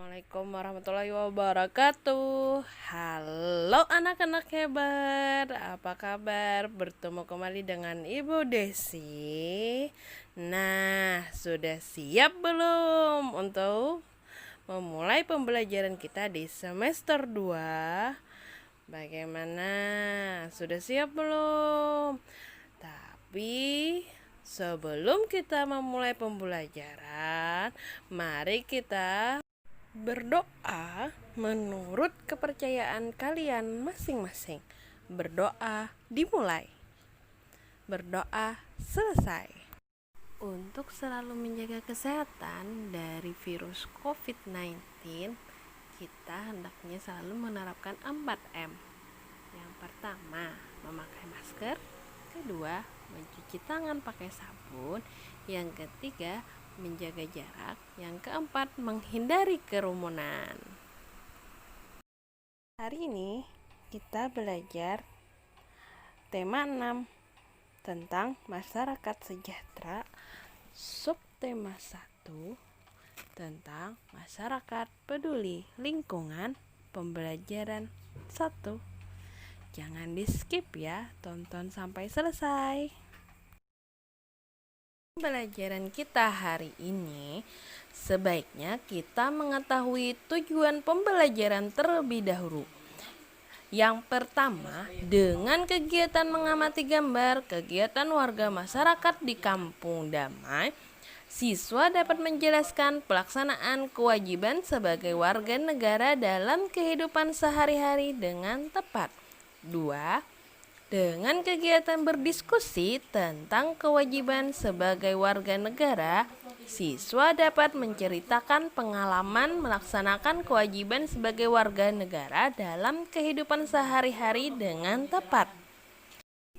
Assalamualaikum warahmatullahi wabarakatuh. Halo anak-anak hebat, apa kabar? Bertemu kembali dengan Ibu Desi. Nah, sudah siap belum untuk memulai pembelajaran kita di semester 2? Bagaimana? Sudah siap belum? Tapi sebelum kita memulai pembelajaran, mari kita berdoa menurut kepercayaan kalian masing-masing. Berdoa dimulai. Berdoa selesai. Untuk selalu menjaga kesehatan dari virus COVID-19, kita hendaknya selalu menerapkan 4M. Yang pertama, memakai masker. Kedua, mencuci tangan pakai sabun. Yang ketiga, menjaga jarak. Yang keempat, menghindari kerumunan. Hari ini kita belajar tema 6 tentang masyarakat sejahtera, subtema 1 tentang masyarakat peduli lingkungan, pembelajaran 1. Jangan di skip ya, tonton sampai selesai. Pembelajaran kita hari ini, sebaiknya kita mengetahui tujuan pembelajaran terlebih dahulu. Yang pertama, dengan kegiatan mengamati gambar kegiatan warga masyarakat di Kampung Damai, siswa dapat menjelaskan pelaksanaan kewajiban sebagai warga negara dalam kehidupan sehari-hari dengan tepat. 2. Dengan kegiatan berdiskusi tentang kewajiban sebagai warga negara, siswa dapat menceritakan pengalaman melaksanakan kewajiban sebagai warga negara dalam kehidupan sehari-hari dengan tepat.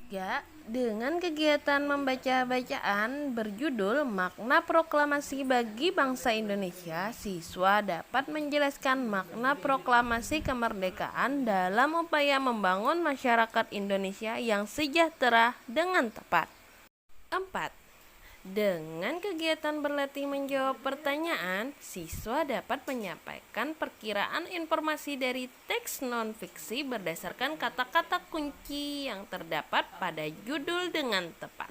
3. Dengan kegiatan membaca bacaan berjudul Makna Proklamasi bagi Bangsa Indonesia, siswa dapat menjelaskan makna proklamasi kemerdekaan dalam upaya membangun masyarakat Indonesia yang sejahtera dengan tepat. 4. Dengan kegiatan berlatih menjawab pertanyaan, siswa dapat menyampaikan perkiraan informasi dari teks non-fiksi berdasarkan kata-kata kunci yang terdapat pada judul dengan tepat.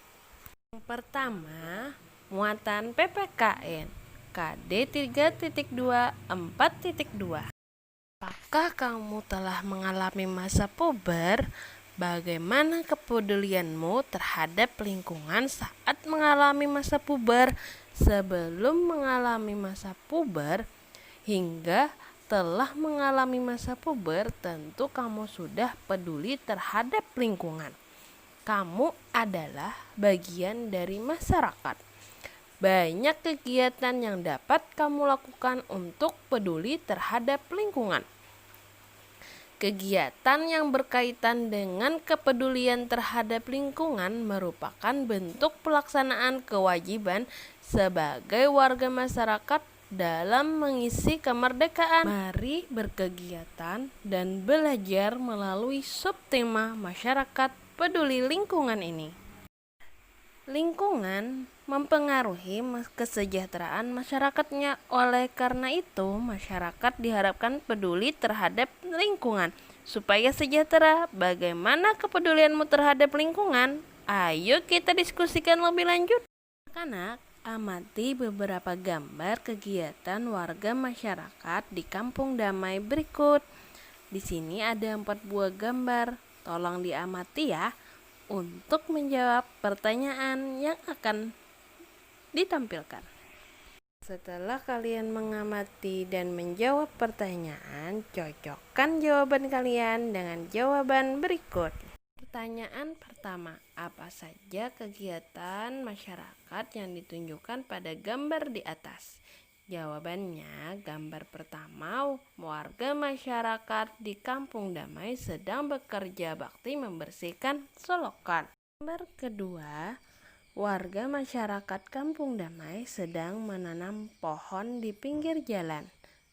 Yang pertama, muatan PPKN KD 3.2 4.2. Apakah kamu telah mengalami masa puber? Bagaimana kepedulianmu terhadap lingkungan saat mengalami masa puber, sebelum mengalami masa puber, hingga telah mengalami masa puber? Tentu kamu sudah peduli terhadap lingkungan. Kamu adalah bagian dari masyarakat. Banyak kegiatan yang dapat kamu lakukan untuk peduli terhadap lingkungan. Kegiatan yang berkaitan dengan kepedulian terhadap lingkungan merupakan bentuk pelaksanaan kewajiban sebagai warga masyarakat dalam mengisi kemerdekaan. Mari berkegiatan dan belajar melalui subtema masyarakat peduli lingkungan ini. Lingkungan mempengaruhi kesejahteraan masyarakatnya. Oleh karena itu, masyarakat diharapkan peduli terhadap lingkungan supaya sejahtera. Bagaimana kepedulianmu terhadap lingkungan? Ayo kita diskusikan lebih lanjut. Anak-anak, amati beberapa gambar kegiatan warga masyarakat di Kampung Damai berikut. Di sini ada 4 buah gambar. Tolong diamati ya untuk menjawab pertanyaan yang akan ditampilkan. Setelah kalian mengamati dan menjawab pertanyaan, cocokkan jawaban kalian dengan jawaban berikut. Pertanyaan pertama, apa saja kegiatan masyarakat yang ditunjukkan pada gambar di atas? Jawabannya, gambar pertama, warga masyarakat di Kampung Damai sedang bekerja bakti membersihkan solokan. Gambar kedua, warga masyarakat Kampung Damai sedang menanam pohon di pinggir jalan.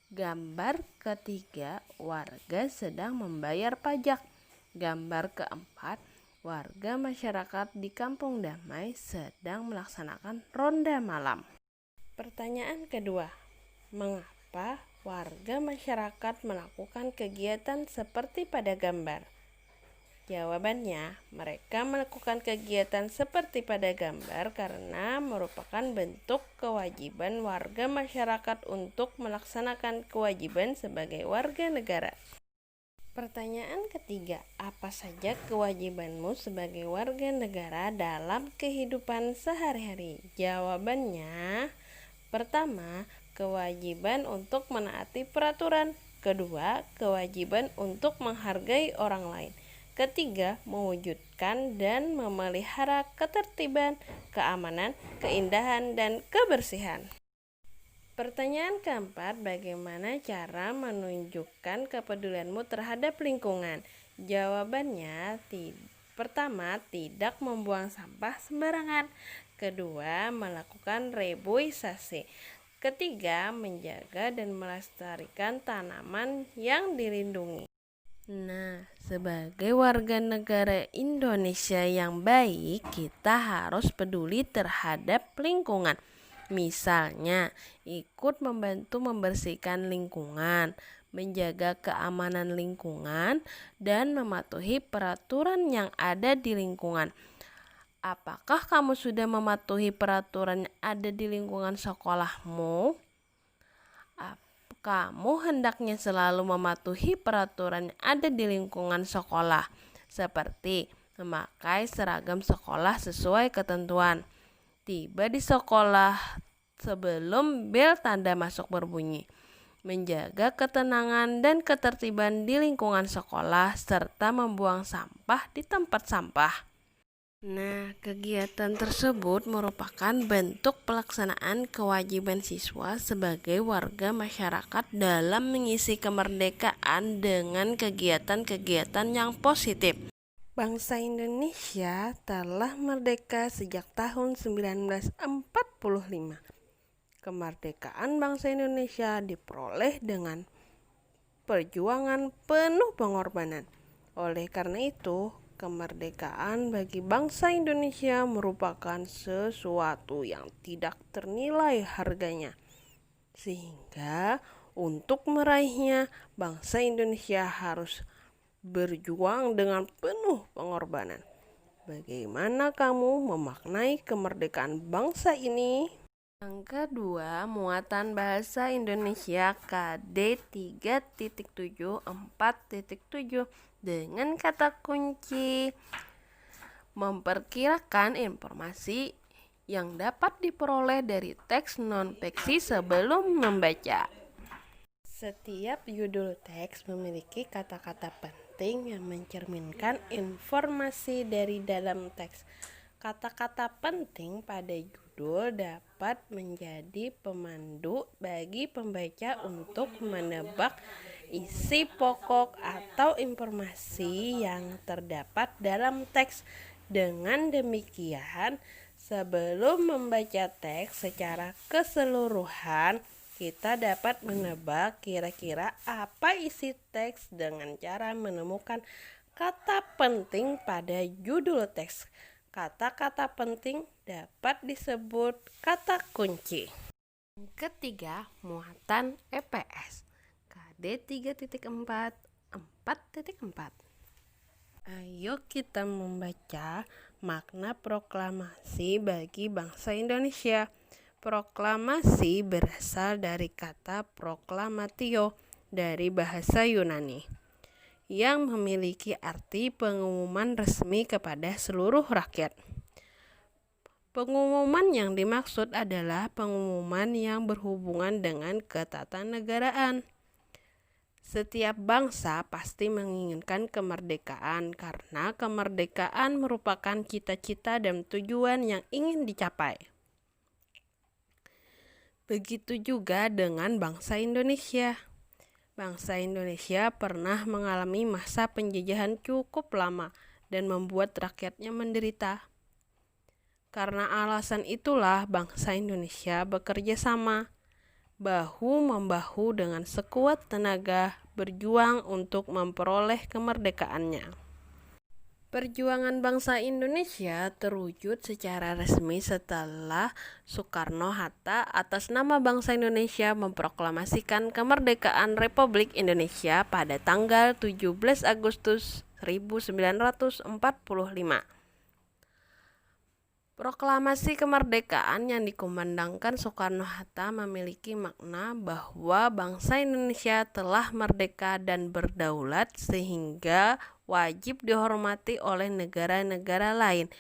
Gambar ketiga, warga sedang membayar pajak. Gambar keempat, warga masyarakat di Kampung Damai sedang melaksanakan ronda malam. Pertanyaan kedua, mengapa warga masyarakat melakukan kegiatan seperti pada gambar? Jawabannya, mereka melakukan kegiatan seperti pada gambar karena merupakan bentuk kewajiban warga masyarakat untuk melaksanakan kewajiban sebagai warga negara. Pertanyaan ketiga, apa saja kewajibanmu sebagai warga negara dalam kehidupan sehari-hari? Jawabannya, pertama, kewajiban untuk menaati peraturan. Kedua, kewajiban untuk menghargai orang lain. Ketiga, mewujudkan dan memelihara ketertiban, keamanan, keindahan, dan kebersihan. Pertanyaan keempat, bagaimana cara menunjukkan kepedulianmu terhadap lingkungan? Jawabannya, pertama, tidak membuang sampah sembarangan. Kedua, melakukan reboisasi. Ketiga, menjaga dan melestarikan tanaman yang dilindungi. Nah, sebagai warga negara Indonesia yang baik, kita harus peduli terhadap lingkungan. Misalnya, ikut membantu membersihkan lingkungan, menjaga keamanan lingkungan, dan mematuhi peraturan yang ada di lingkungan. Apakah kamu sudah mematuhi peraturan yang ada di lingkungan sekolahmu? Kamu hendaknya selalu mematuhi peraturan yang ada di lingkungan sekolah, seperti memakai seragam sekolah sesuai ketentuan, tiba di sekolah sebelum bel tanda masuk berbunyi, menjaga ketenangan dan ketertiban di lingkungan sekolah, serta membuang sampah di tempat sampah. Nah, kegiatan tersebut merupakan bentuk pelaksanaan kewajiban siswa sebagai warga masyarakat dalam mengisi kemerdekaan dengan kegiatan-kegiatan yang positif. Bangsa Indonesia telah merdeka sejak tahun 1945. Kemerdekaan bangsa Indonesia diperoleh dengan perjuangan penuh pengorbanan. Oleh karena itu, kemerdekaan bagi bangsa Indonesia merupakan sesuatu yang tidak ternilai harganya. Sehingga untuk meraihnya, bangsa Indonesia harus berjuang dengan penuh pengorbanan. Bagaimana kamu memaknai kemerdekaan bangsa ini? Yang kedua, muatan bahasa Indonesia KD 3.7 4.7 dengan kata kunci memperkirakan informasi yang dapat diperoleh dari teks non-fiksi sebelum membaca. Setiap judul teks memiliki kata-kata penting yang mencerminkan informasi dari dalam teks. Kata-kata penting pada judul dapat menjadi pemandu bagi pembaca untuk menebak isi pokok atau informasi yang terdapat dalam teks. Dengan demikian, sebelum membaca teks secara keseluruhan, kita dapat menebak kira-kira apa isi teks dengan cara menemukan kata penting pada judul teks. Kata-kata penting dapat disebut kata kunci. Ketiga, muatan EPS KD 3.4 4.4. Ayo kita membaca makna proklamasi bagi bangsa Indonesia. Proklamasi berasal dari kata proklamatio dari bahasa Yunani, yang memiliki arti pengumuman resmi kepada seluruh rakyat. Pengumuman yang dimaksud adalah pengumuman yang berhubungan dengan ketatanegaraan. Setiap bangsa pasti menginginkan kemerdekaan karena kemerdekaan merupakan cita-cita dan tujuan yang ingin dicapai. Begitu juga dengan bangsa Indonesia. Bangsa Indonesia pernah mengalami masa penjajahan cukup lama dan membuat rakyatnya menderita. Karena alasan itulah bangsa Indonesia bekerja sama, bahu-membahu dengan sekuat tenaga berjuang untuk memperoleh kemerdekaannya. Perjuangan bangsa Indonesia terwujud secara resmi setelah Soekarno-Hatta atas nama bangsa Indonesia memproklamasikan kemerdekaan Republik Indonesia pada tanggal 17 Agustus 1945. Proklamasi kemerdekaan yang dikumandangkan Soekarno-Hatta memiliki makna bahwa bangsa Indonesia telah merdeka dan berdaulat sehingga wajib dihormati oleh negara-negara lain.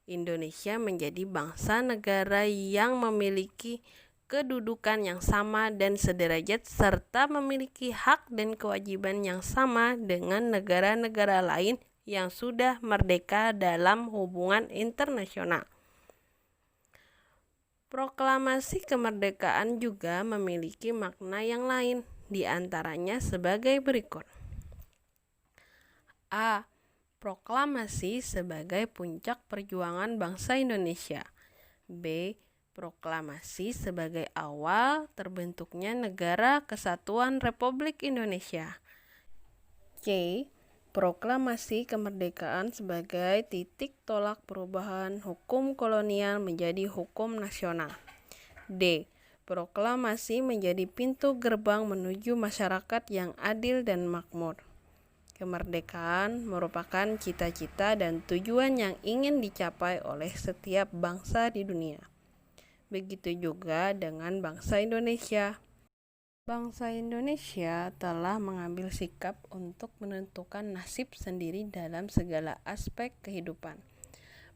Indonesia menjadi bangsa negara yang memiliki kedudukan yang sama dan sederajat serta memiliki hak dan kewajiban yang sama dengan negara-negara lain yang sudah merdeka dalam hubungan internasional. Proklamasi kemerdekaan juga memiliki makna yang lain, di antaranya sebagai berikut. A. Proklamasi sebagai puncak perjuangan bangsa Indonesia. B. Proklamasi sebagai awal terbentuknya Negara Kesatuan Republik Indonesia. C. Proklamasi kemerdekaan sebagai titik tolak perubahan hukum kolonial menjadi hukum nasional. D. Proklamasi menjadi pintu gerbang menuju masyarakat yang adil dan makmur. Kemerdekaan merupakan cita-cita dan tujuan yang ingin dicapai oleh setiap bangsa di dunia. Begitu juga dengan bangsa Indonesia. Bangsa Indonesia telah mengambil sikap untuk menentukan nasib sendiri dalam segala aspek kehidupan.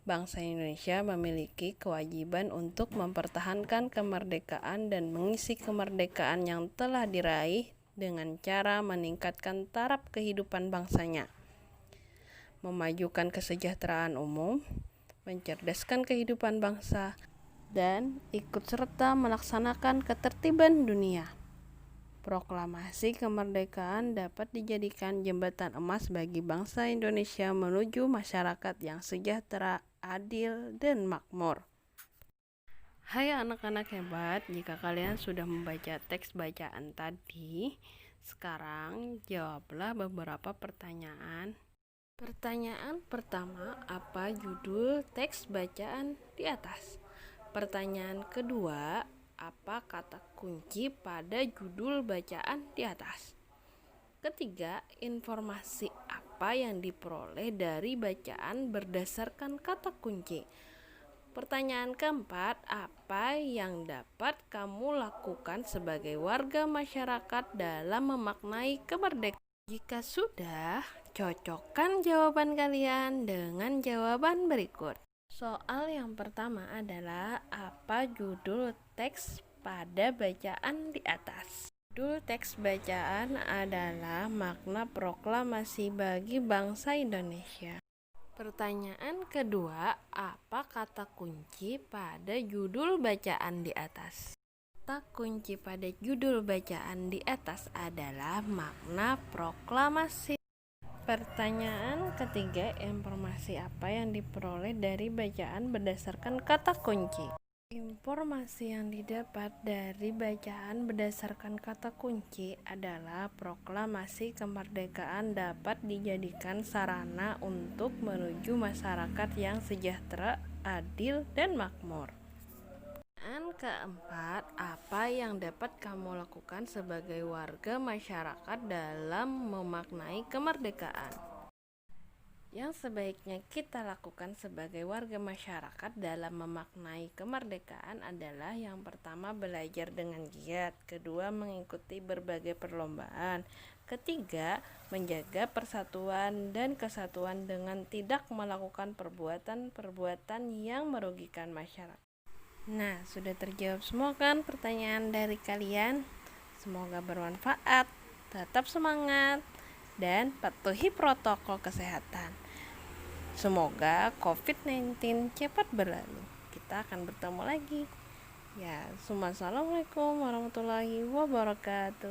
Bangsa Indonesia memiliki kewajiban untuk mempertahankan kemerdekaan dan mengisi kemerdekaan yang telah diraih dengan cara meningkatkan taraf kehidupan bangsanya, memajukan kesejahteraan umum, mencerdaskan kehidupan bangsa, dan ikut serta melaksanakan ketertiban dunia. Proklamasi kemerdekaan dapat dijadikan jembatan emas bagi bangsa Indonesia menuju masyarakat yang sejahtera, adil, dan makmur. Hai anak-anak hebat, jika kalian sudah membaca teks bacaan tadi, sekarang jawablah beberapa pertanyaan. Pertanyaan pertama, apa judul teks bacaan di atas? Pertanyaan kedua, apa kata kunci pada judul bacaan di atas? Ketiga, informasi apa yang diperoleh dari bacaan berdasarkan kata kunci? Pertanyaan keempat, apa yang dapat kamu lakukan sebagai warga masyarakat dalam memaknai kemerdekaan? Jika sudah, cocokkan jawaban kalian dengan jawaban berikut. Soal yang pertama adalah apa judul teks pada bacaan di atas? Judul teks bacaan adalah makna proklamasi bagi bangsa Indonesia. Pertanyaan kedua, apa kata kunci pada judul bacaan di atas? Kata kunci pada judul bacaan di atas adalah makna proklamasi. Pertanyaan ketiga, informasi apa yang diperoleh dari bacaan berdasarkan kata kunci? Informasi yang didapat dari bacaan berdasarkan kata kunci adalah proklamasi kemerdekaan dapat dijadikan sarana untuk menuju masyarakat yang sejahtera, adil, dan makmur. Pertanyaan keempat, apa yang dapat kamu lakukan sebagai warga masyarakat dalam memaknai kemerdekaan? Yang sebaiknya kita lakukan sebagai warga masyarakat dalam memaknai kemerdekaan adalah yang pertama, belajar dengan giat, kedua, mengikuti berbagai perlombaan, ketiga, menjaga persatuan dan kesatuan dengan tidak melakukan perbuatan-perbuatan yang merugikan masyarakat. Nah, sudah terjawab semua kan pertanyaan dari kalian? Semoga bermanfaat. Tetap semangat dan patuhi protokol kesehatan. Semoga COVID-19 cepat berlalu. Kita akan bertemu lagi. Ya, assalamualaikum warahmatullahi wabarakatuh.